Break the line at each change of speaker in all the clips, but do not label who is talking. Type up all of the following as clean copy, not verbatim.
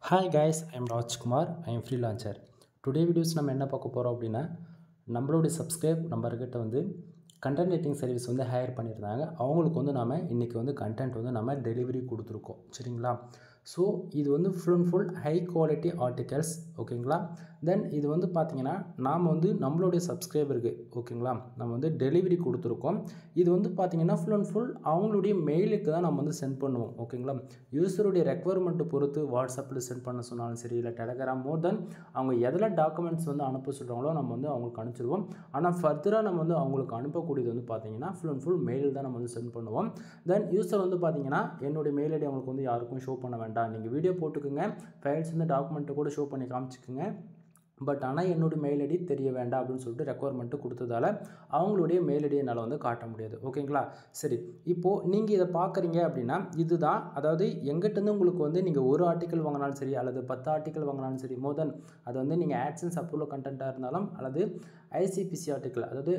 Hi guys, I am Rajkumar. I am freelancer. Today videos நம்ம என்ன பார்க்க போறோம் அப்படினா நம்மளோட சப்ஸ்கிரைப் நம்பர்கிட்ட வந்து கண்டென்ட் ரைட்டிங் சர்வீஸ் வந்து ஹையர் பண்ணிருந்தாங்க. அவங்களுக்கு வந்து நாம இன்னைக்கு வந்து கண்டென்ட் வந்து நாம டெலிவரி கொடுத்துருக்கோம். சரிங்களா? ஸோ இது வந்து ஃபுல் ஹை குவாலிட்டி ஆர்டிகல்ஸ் ஓகேங்களா. தென் இது வந்து பார்த்தீங்கன்னா நாம் வந்து நம்மளுடைய சப்ஸ்கிரைபருக்கு ஓகேங்களா நம்ம வந்து டெலிவரி கொடுத்துருக்கோம். இது வந்து பார்த்தீங்கன்னா ஃபுல் அவங்களுடைய மெயிலுக்கு தான் நம்ம வந்து சென்ட் பண்ணுவோம் ஓகேங்களா. யூஸருடைய ரெக்குவயர்மெண்ட்டை பொறுத்து வாட்ஸ்அப்பில் சென்ட் பண்ண சொன்னாலும் சரி, இல்லை டெலகிராம் மோர் தென் அவங்க எதில் டாக்குமெண்ட்ஸ் வந்து அனுப்ப சொல்கிறாங்களோ நம்ம வந்து அவங்களுக்கு அனுப்பிச்சிடுவோம். ஆனால் ஃபர்தராக நம்ம வந்து அவங்களுக்கு அனுப்பக்கூடியது வந்து பார்த்தீங்கன்னா ஃபுல் மெயில் தான் நம்ம வந்து சென்ட் பண்ணுவோம். தென் யூஸர் வந்து பார்த்தீங்கன்னா என்னுடைய மெயில் ஐடி அவங்களுக்கு வந்து யாருக்கும் ஷோ பண்ண வேண்டாம், நீங்கள் வீடியோ போட்டுக்குங்க, ஃபைல்ஸ் வந்து டாக்குமெண்ட்டை கூட ஷோ பண்ணி காமிச்சிக்குங்க, பட் ஆனால் என்னுடைய மெயில் ஐடி தெரிய வேண்டாம் அப்படின்னு சொல்லிட்டு ரெக்குவயர்மெண்ட்டு கொடுத்ததால அவங்களுடைய மெயில் ஐடி என்னால் வந்து காட்ட முடியாது ஓகேங்களா. சரி, இப்போது நீங்கள் இதை பார்க்குறீங்க அப்படின்னா இதுதான், அதாவது எங்கிட்டேருந்து உங்களுக்கு வந்து நீங்கள் ஒரு ஆர்டிக்கல் வாங்கினாலும் சரி அல்லது 10 ஆர்டிக்கல் வாங்கினாலும் சரி, மோர் தென் அது வந்து நீங்கள் ஆட்சன்ஸ் அப்ரூவல் கண்டென்ட்டாக இருந்தாலும் அல்லது ஐசிபிசி ஆர்டிக்கல், அதாவது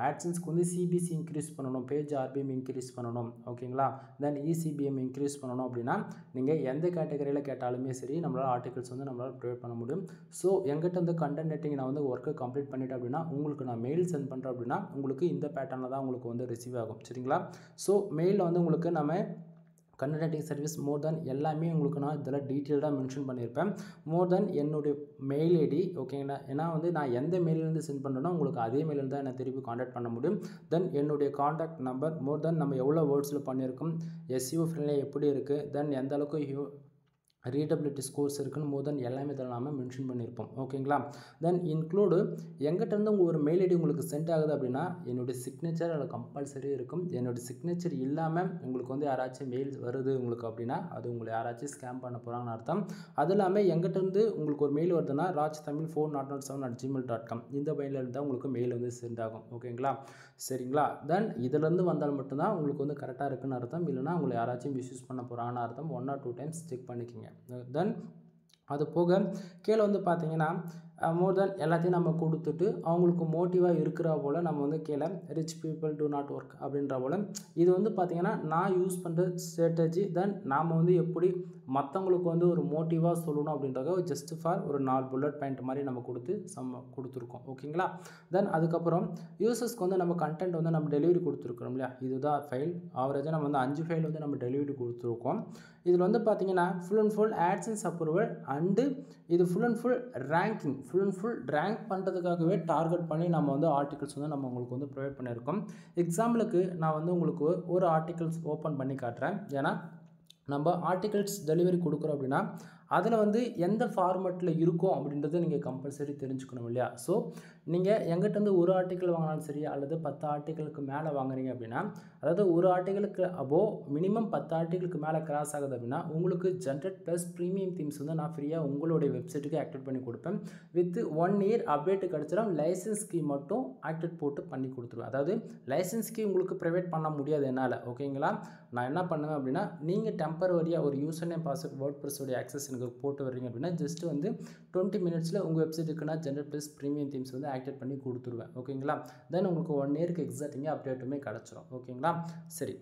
ஆட்சன்ஸ்க்கு வந்து சிபிசி இன்க்ரீஸ் பண்ணணும், பேஜ் ஆர்பிஎம் இன்க்ரீஸ் பண்ணணும் ஓகேங்களா, தென் இசிபிஎம் இன்க்ரீஸ் பண்ணணும் அப்படின்னா நீங்கள் எந்த கேட்டகரியில் கேட்டாலுமே சரி நம்மளால் ஆர்டிகல்ஸ் வந்து நம்மளால் ப்ரொவைட் பண்ண முடியும். ஸோ எங்கிட்ட வந்து கண்டென்ட் ரைட்டிங் நான் வந்து ஒர்க்கு கம்ப்ளீட் பண்ணிட்டேன் அப்படின்னா உங்களுக்கு நான் மெயில் சென்ட் பண்ணுறேன் அப்படின்னா உங்களுக்கு இந்த பேட்டர்னில் தான் உங்களுக்கு வந்து ரிசீவ் ஆகும். சரிங்களா? ஸோ மெயிலில் வந்து உங்களுக்கு நம்ம கண்டென்ட் ரைட்டிங் சர்வீஸ் மோர் தென் எல்லாமே உங்களுக்கு நான் இதில் டீட்டெயில்டாக மென்ஷன் பண்ணியிருப்பேன். மோர் தென் என்னுடைய மெயில் ஐடி ஓகேங்களா, ஏன்னா வந்து நான் எந்த மெயிலேருந்து சென்ட் பண்ணுறேனோ உங்களுக்கு அதே மெயிலில் தான் என்னை திருப்பி காண்டாக்ட் பண்ண முடியும். தென் என்னுடைய காண்டாக்ட் நம்பர், மோர் தென் நம்ம எவ்வளோ வேர்ட்ஸில் பண்ணியிருக்கோம், எஸ்இஓ ஃப்ரெண்ட்லி எப்படி இருக்குது, தென் எந்த அளவுக்கு ரீடபிலிட்டி ஸ்கோர்ஸ் இருக்குன்னு மோர் தென் எல்லாமே இதில் நாம் மென்ஷன் பண்ணியிருப்போம் ஓகேங்களா. தென் இன்க்ளூடு எங்கிட்டேருந்து உங்கள் ஒரு மெயில் ஐடி உங்களுக்கு சென்ட் ஆகுது அப்படின்னா என்னுடைய சிக்னேச்சர் அதில் கம்பல்சரி இருக்கும். என்னுடைய சிக்னேச்சர் இல்லாமல் உங்களுக்கு வந்து யாராச்சும் மெயில் வருது உங்களுக்கு அப்படின்னா அது உங்களை யாராச்சும் ஸ்கேம் பண்ண போகிறாங்கன்னு அர்த்தம். அது இல்லாமல் எங்கிட்டேருந்து உங்களுக்கு ஒரு மெயில் வருதுன்னா rajtamil407@gmail.com இந்த மெயிலில் தான் உங்களுக்கு மெயில் வந்து சென்ட் ஆகும் ஓகேங்களா. சரிங்களா? தென் இதிலேருந்து வந்தால் மட்டும்தான் உங்களுக்கு வந்து கரெக்டாக இருக்குன்னு அர்த்தம், இல்லைனா உங்களை யாராச்சும் மிஸ்யூஸ் பண்ண போகிறாங்கன்னு அர்த்தம். 1 or 2 times செக் பண்ணிக்கோங்க. தென் அது போக கீழே வந்து பார்த்தீங்கன்னா மோர் தென் எல்லாத்தையும் நம்ம கொடுத்துட்டு அவங்களுக்கு மோட்டிவாக இருக்கிற போல் நம்ம வந்து கீழே rich people do not work அப்படின்ற போல் இது வந்து பார்த்திங்கன்னா நான் யூஸ் பண்ணுற ஸ்ட்ராட்டஜி. தென் நாம் வந்து எப்படி மற்றவங்களுக்கு வந்து ஒரு மோட்டிவாக சொல்லணும் அப்படின்றத ஜஸ்ட் ஃபார் ஒரு 4 புல்லட் பாயிண்ட் மாதிரி நம்ம கொடுத்துருக்கோம் ஓகேங்களா. தென் அதுக்கப்புறம் யூசர்ஸ்க்கு வந்து நம்ம கண்டென்ட் வந்து நம்ம டெலிவரி கொடுத்துருக்குறோம் இல்லையா, இதுதான் ஃபைல். ஆவரேஜாக நம்ம வந்து 5 ஃபைல் வந்து நம்ம டெலிவரி கொடுத்துருக்கோம். இதில் வந்து பார்த்திங்கன்னா ஃபுல் ஆட்சன்ஸ் அப்ரூவல் அண்டு இது ஃபுல் ரேங்கிங் ரேங்க் பண்ணுறதுக்காகவே டார்கெட் பண்ணி நம்ம வந்து ஆர்டிகல்ஸ் வந்து நம்ம உங்களுக்கு வந்து ப்ரொவைட் பண்ணியிருக்கோம். எக்ஸாம்பிளுக்கு நான் வந்து உங்களுக்கு ஒரு ஆர்டிகல்ஸ் ஓப்பன் பண்ணி காட்டுறேன். ஏன்னா நம்ம ஆர்டிகல்ஸ் டெலிவரி கொடுக்குறோம் அப்படின்னா அதில் வந்து எந்த ஃபார்மெட்டில் இருக்கும் அப்படின்றத நீங்கள் கம்பல்சரி தெரிஞ்சுக்கணும் இல்லையா. ஸோ நீங்கள் எங்கிட்டேருந்து ஒரு ஆர்டிக்கல் வாங்கினாலும் சரி அல்லது 10 ஆர்டிக்கலுக்கு மேலே வாங்குறீங்க அப்படின்னா, அதாவது ஒரு ஆர்டிக்கலுக்கு அபோவ் மினிமம் 10 ஆர்டிக்கலுக்கு மேலே கிராஸ் ஆகுது அப்படின்னா உங்களுக்கு ஜென்ரேட் ப்ளஸ் ப்ரீமியம் தீம்ஸ் வந்து நான் ஃப்ரீயாக உங்களுடைய வெப்சைட்டுக்கு ஆக்டிவேட் பண்ணி கொடுப்பேன். வித் 1 year அப்டேட்டு கிடச்சிடும். லைசன்ஸ் கீ மட்டும் ஆக்டிவேட் போட்டு பண்ணி கொடுத்துருவேன். அதாவது லைசன்ஸ் கீ உங்களுக்கு ப்ரைவேட் பண்ண முடியாது என்னால் ஓகேங்களா. நான் என்ன பண்ணுவேன் அப்படின்னா நீங்கள் டெம்பரவரியாக ஒரு யூசர் நேம் பாஸ்வேர்ட் வேர்ட்பிரஸோடைய ஆக்சஸ் எனக்கு போட்டு வர்றீங்க அப்படின்னா ஜஸ்ட் வந்து 20 minutesல உங்கள் வெப்சைட்டுக்கு நான் ஜென்ரேட் ப்ளஸ் ப்ரீமியம் தீம்ஸ் வந்து ஆக்டிவேட் பண்ணி கொடுத்துருவேன் ஓகேங்களா. தென் உங்களுக்கு 1 yearக்கு எக்ஸாக்டிங்க அப்டேட்டுமே கிடச்சிரும் ஓகேங்களா. சரி,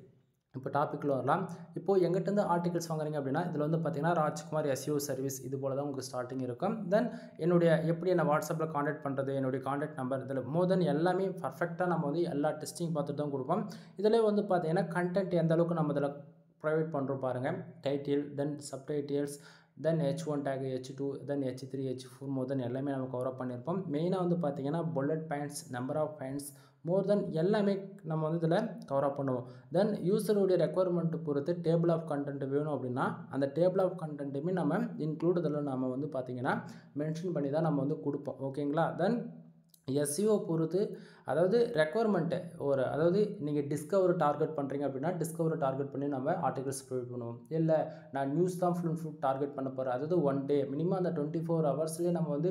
இப்போ டாப்பிக்கில் வரலாம். இப்போது எங்கிட்டேருந்து ஆர்டிகல்ஸ் வாங்குறீங்க அப்படின்னா இதில் வந்து பார்த்தீங்கன்னா ராஜ்குமார் எஸ்இஓ சர்வீஸ் இது போல் தான் உங்களுக்கு ஸ்டார்டிங் இருக்கும். தென் என்னுடைய எப்படி என்ன வாட்ஸ்அப்பில் காண்டாக்ட் பண்ணுறது, என்னுடைய காண்டாக்ட் நம்பர், இதில் மோர் தென் எல்லாமே பர்ஃபெக்டாக நம்ம வந்து எல்லா டெஸ்டிங் பார்த்துட்டு தான் கொடுப்போம். இதில் வந்து பார்த்தீங்கன்னா கண்டென்ட் எந்த அளவுக்கு நம்ம இதில் ப்ரொவைட் பண்ணுறோம் பாருங்கள். Title, then subtitles, then H1 tag, H2, then H3, H4 more than எல்லாமே நம்ம கவர் அப் பண்ணியிருப்போம். மெயினாக வந்து பார்த்தீங்கன்னா bullet points, number of points, more than எல்லாமே நம்ம வந்து இதில் கவர் அப் பண்ணுவோம். தென் யூஸருடைய ரெக்குவயர்மெண்ட் பொறுத்து டேபிள் ஆஃப் கண்டென்ட் வேணும் அப்படின்னா அந்த டேபிள் ஆஃப் கண்டென்ட்டுமே நம்ம இன்க்ளூட் இதில் நம்ம வந்து பார்த்திங்கன்னா மென்ஷன் பண்ணி தான் நம்ம வந்து கொடுப்போம் ஓகேங்களா. தென் எஸ்இஓ பொறுத்து, அதாவது ரெக்குவயர்மெண்ட்டு அதாவது நீங்கள் டிஸ்கவர் டார்கெட் பண்ணுறீங்க அப்படின்னா டிஸ்கவரை டார்கெட் பண்ணி நம்ம ஆர்டிகல்ஸ் ப்ரொவைட் பண்ணுவோம். இல்லை நான் நியூஸ் தான் ஃபுல் டார்கெட் பண்ண போகிறேன், அதாவது 1 day மினிமம் அந்த 24 hours நம்ம வந்து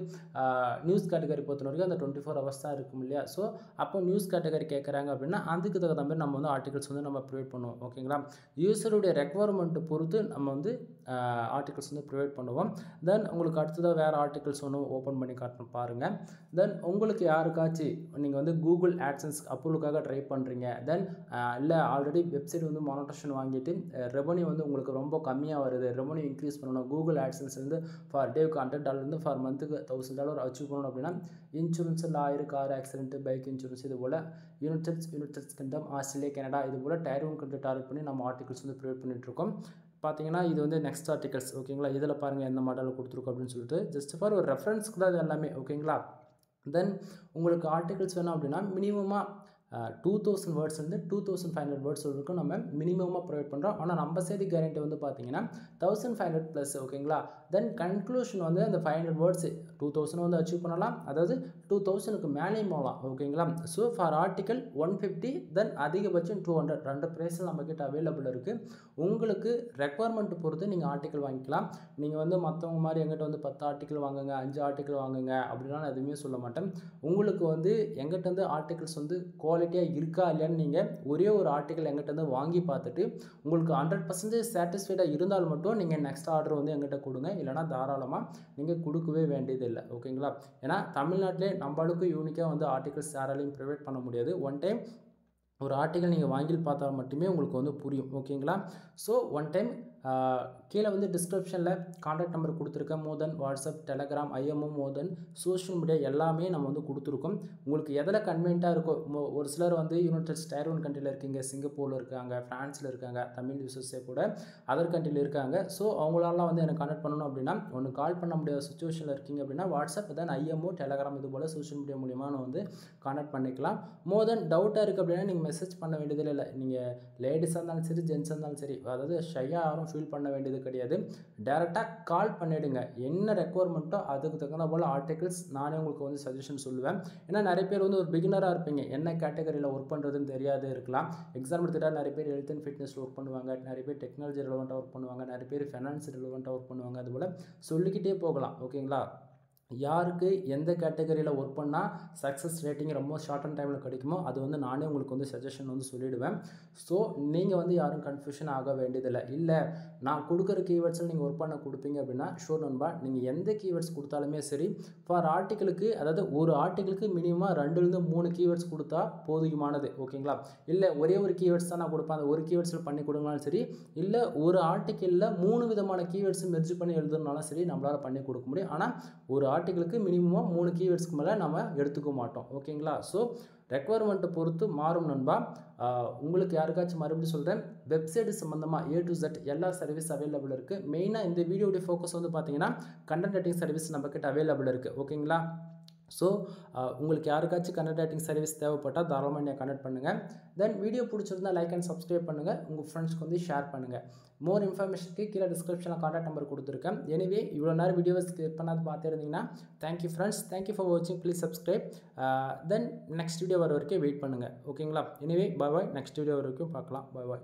நியூஸ் கேட்டகரி பொறுத்த வரைக்கும் அந்த 24 hours தான் இருக்கும் இல்லையா. ஸோ அப்போ நியூஸ் கேட்டகரி கேட்குறாங்க அப்படின்னா அதுக்கு தகுந்த மாதிரி நம்ம வந்து ஆர்டிகல்ஸ் வந்து நம்ம ப்ரொவைட் பண்ணுவோம் ஓகேங்களா. யூஸருடைய ரெக்குவயர்மெண்ட்டு பொறுத்து நம்ம வந்து ஆர்டிகல்ஸ் வந்து ப்ரொவைட் பண்ணுவோம். தென் உங்களுக்கு அடுத்ததாக வேறு ஆர்டிகல்ஸ் ஒன்று ஓப்பன் பண்ணி காட்டணும் பாருங்கள். தென் உங்களுக்கு உங்களுக்கு யாருக்காச்சும் நீங்கள் வந்து கூகுள் ஆட்சன்ஸ் அப்ரூவலுக்காக ட்ரை பண்ணுறீங்க, தென் இல்லை ஆல்ரெடி வெப்சைட் வந்து மானிட்டேஷன் வாங்கிட்டு ரெவன்யூ வந்து உங்களுக்கு ரொம்ப கம்மியாக வருது, ரெவன்யூ இன்க்ரீஸ் பண்ணணும், கூகுள் ஆட்சன்ஸ்லேருந்து ஃபார் டேவுக்கு $100 ஃபார் மந்த்துக்கு $1000 அச்சீவ் பண்ணணும் அப்படின்னா insurance, lawyer, car accident, bike insurance, இது போல் யுனைடெட் கிங்டம், ஆஸ்திரேலியா, கனடா, இது போல் Tier 1 கண்ட்ரி டார்கெட் பண்ணி நம்ம ஆர்டிகல்ஸ் வந்து ப்ரொவைட் பண்ணிகிட்ருக்கோம். பார்த்தீங்கன்னா இது வந்து நெக்ஸ்ட் ஆர்டிகல்ஸ் ஓகேங்களா. இதில் பாருங்கள் எந்த மாடலில் கொடுத்துருக்கோம் அப்படின்னு சொல்லிட்டு ஜஸ்ட் ஃபார் ஒரு ரெஃபரன்ஸ்க்கு தான் இது எல்லாமே ஓகேங்களா. தென் உங்களுக்கு ஆர்டிகல்ஸ் வேணும் அப்படின்னா மினிமமாக 2000 வேர்ட்ஸ்லேருந்து 2500 வேர்ட்ஸ் வரைக்கும் நம்ம மினிமமாக ப்ரொவைட் பண்ணுறோம். ஆனால் நம்ம சைடு கேரண்டி வந்து பார்த்தீங்கன்னா 1500 ப்ளஸ் ஓகேங்களா. தென் கன்க்ளூஷன் வந்து அந்த 500 வேர்ட்ஸ் 2000 வந்து அச்சீவ் பண்ணலாம், அதாவது 2000க்கு மேலேயும் போகலாம் ஓகேங்களா. ஸோ ஃபார் ஆர்டிக்கல் 150 தென் அதிகபட்சம் 200 2 ப்ரைஸில் நம்மக்கிட்ட அவைலபிள் இருக்குது. உங்களுக்கு ரெக்குவயர்மெண்ட் பொறுத்து நீங்கள் ஆர்டிக்கல் வாங்கிக்கலாம். நீங்கள் வந்து மற்றவங்க மாதிரி எங்கிட்ட வந்து 10 ஆர்டிக்கல் வாங்குங்க, 5 ஆர்டிக்கல் வாங்குங்க அப்படிலாம் நான் எதுவுமே சொல்ல மாட்டேன். உங்களுக்கு வந்து எங்கிட்ட வந்து ஆர்டிகல்ஸ் வந்து குவாலிட்டியாக இருக்கா இல்லையான்னு நீங்கள் ஒரே ஒரு ஆர்டிக்கல் எங்கிட்ட வந்து வாங்கி பார்த்துட்டு உங்களுக்கு 100% சாட்டிஸ்ஃபைடாக இருந்தால் மட்டும் நீங்கள் நெக்ஸ்ட் ஆர்டர் வந்து எங்கிட்ட கொடுங்க, இல்லைனா தாராளமாக நீங்கள் கொடுக்கவே வேண்டியது இல்லை ஓகேங்களா. ஏன்னா தமிழ்நாட்டிலே நம்மளுக்கு யூனிக்காக வந்து ஆர்டிகல்ஸ் யாராலையும் ப்ரொவைட் பண்ண முடியாது. ஒன் டைம் ஒரு ஆர்டிக்கல் நீங்கள் வாங்கி பார்த்தா மட்டுமே உங்களுக்கு வந்து புரியும் ஓகேங்களா. ஸோ ஒன் டைம் கீழே வந்து டிஸ்கிரிப்ஷனில் கான்டாக்ட் நம்பர் கொடுத்துருக்கேன். மோர் தென் வாட்ஸ்அப், டெலகிராம், ஐஎம்ஓ, மோர் தென் சோஷியல் மீடியா எல்லாமே நம்ம வந்து கொடுத்துருக்கோம். உங்களுக்கு எதில் கன்வீனியண்ட்டாக இருக்கோ, ஒரு சிலர் வந்து யுனைடெட் Tier 1 கண்ட்ரியில் இருக்கீங்க, சிங்கப்பூரில் இருக்காங்க, ஃப்ரான்ஸில் இருக்காங்க, தமிழ் யூசர்ஸே கூட அதர் கண்ட்ரியில் இருக்காங்க. ஸோ அவங்களாலாம் வந்து எனக்கு கனெக்ட் பண்ணணும் அப்படின்னா ஒன்று கால் பண்ண முடியாத சுச்சுவேஷனில் இருக்கீங்க அப்படின்னா வாட்ஸ்அப், தென் ஐஎம்ஓ, டெலகிராம், இது போல் சோஷியல் மீடியா மூலிமா நான் வந்து கான்டாக்ட் பண்ணிக்கலாம். மோர் தென் டவுட்டாக இருக்குது அப்படின்னா நீங்கள் மெசேஜ் பண்ண வேண்டியதில்லை. இல்லை நீங்கள் லேடிஸாக இருந்தாலும் சரி, ஜென்ஸாக இருந்தாலும் சரி, அதாவது ஷையாக யாரும் ஃபீல் பண்ண வேண்டியது கிடையாது. டேரெக்டாக கால் பண்ணிவிடுங்க. என்ன ரெக்குவயர்மெண்ட்டோ அதுக்கு தகுந்த போல் ஆர்டிகல்ஸ் நானே உங்களுக்கு வந்து சஜஷன் சொல்லுவேன். ஏன்னா நிறைய பேர் வந்து ஒரு பிகினராக இருப்பீங்க, என்ன கேட்டகரியில் ஒர்க் பண்ணுறதுன்னு தெரியாது இருக்கலாம். எக்ஸாம் எடுத்துகிட்டா நிறைய பேர் ஹெல்த் அண்ட் ஃபிட்னஸில் ஒர்க் பண்ணுவாங்க, நிறைய பேர் டெக்னாலஜி ரிலவெண்ட்டாக ஒர்க் பண்ணுவாங்க, நிறைய பேர் ஃபைனான்ஸ் ரிலவெண்ட்டாக ஒர்க் பண்ணுவாங்க. அதுபோல் சொல்லிக்கிட்டே போகலாம் ஓகேங்களா. யாருக்கு எந்த கேட்டகரியில் ஒர்க் பண்ணால் சக்ஸஸ் ரேட்டிங் ரொம்ப ஷார்ட் அண்ட் டைமில் கிடைக்குமோ அது வந்து நானே உங்களுக்கு வந்து சஜஷன் வந்து சொல்லிவிடுவேன். ஸோ நீங்கள் வந்து யாரும் கன்ஃபியூஷன் ஆக வேண்டியதில்லை. இல்லை நான் கொடுக்குற கீவேர்ட்ஸில் நீங்கள் ஒர்க் பண்ண கொடுப்பீங்க அப்படின்னா ஷோர் நண்பா, நீங்கள் எந்த கீவேர்ட்ஸ் கொடுத்தாலுமே சரி ஃபார் ஆர்டிக்கலுக்கு, அதாவது ஒரு ஆர்டிக்கலுக்கு மினிமம் 2லேருந்து 3 கீவேர்ட்ஸ் கொடுத்தா போதுமானது ஓகேங்களா. இல்லை ஒரே ஒரு கீவேர்ட்ஸ் தான் நான் கொடுப்பேன், அந்த ஒரு கீவேர்ட்ஸில் பண்ணி கொடுங்கனாலும் சரி, இல்லை ஒரு ஆர்டிக்கலில் 3 விதமான கீவேர்ட்ஸ் மெர்ஜ் பண்ணி எழுதுனாலும் சரி நம்மளால் பண்ணி கொடுக்க முடியும். ஆனால் ஒரு ஆர்டிக்கலுக்கு மினிமம் 3 கீவேர்ட்ஸ்க்கு மேலே நம்ம எடுத்துக்க மாட்டோம் ஓகேங்களா. ஸோ ரெக்குவயர்மெண்ட்டை பொறுத்து மாறும் நண்பா. உங்களுக்கு யாருக்காச்சும் மறுபடியும் சொல்கிறேன், வெப்சைட் சம்மந்தமாக A to Z எல்லா சர்வீஸ் அவைலபிள் இருக்குது. மெயினாக இந்த வீடியோடைய ஃபோக்கஸ் வந்து பார்த்தீங்கன்னா கண்டென்ட் ரைட்டிங் சர்வீஸ் நம்மக்கிட்ட அவைலபிள் இருக்குது ஓகேங்களா. ஸோ உங்களுக்கு யாருக்காச்சும் கண்டென்ட் ரைட்டிங் சர்வீஸ் தேவைப்பட்டால் தாராளமாக என்னை கனெக்ட் பண்ணுங்கள். தென் வீடியோ பிடிச்சிருந்தால் லைக் அண்ட் சப்ஸ்கிரைப் பண்ணுங்கள், உங்கள் ஃப்ரெண்ட்ஸ்க்கு வந்து ஷேர் பண்ணுங்கள். மோர் இன்ஃபர்மேஷனுக்கு கீழே டிஸ்கிரிப்ஷனில் கான்டாக்ட் நம்பர் கொடுத்துருக்கேன். எனிவே இவ்வளோ நேரம் வீடியோவை ஸ்கிப் பண்ணாது பார்த்துருந்தீங்கன்னா தேங்க்யூ ஃப்ரெண்ட்ஸ், தேங்க்யூ ஃபார் வாட்சிங், please subscribe. Then next video வர வரைக்கும் வெயிட் பண்ணுங்கள் ஓகேங்களா. எனிவே பாய் பாய், நெக்ஸ்ட் வீடியோ வரைக்கும் பார்க்கலாம், பாய் பாய்.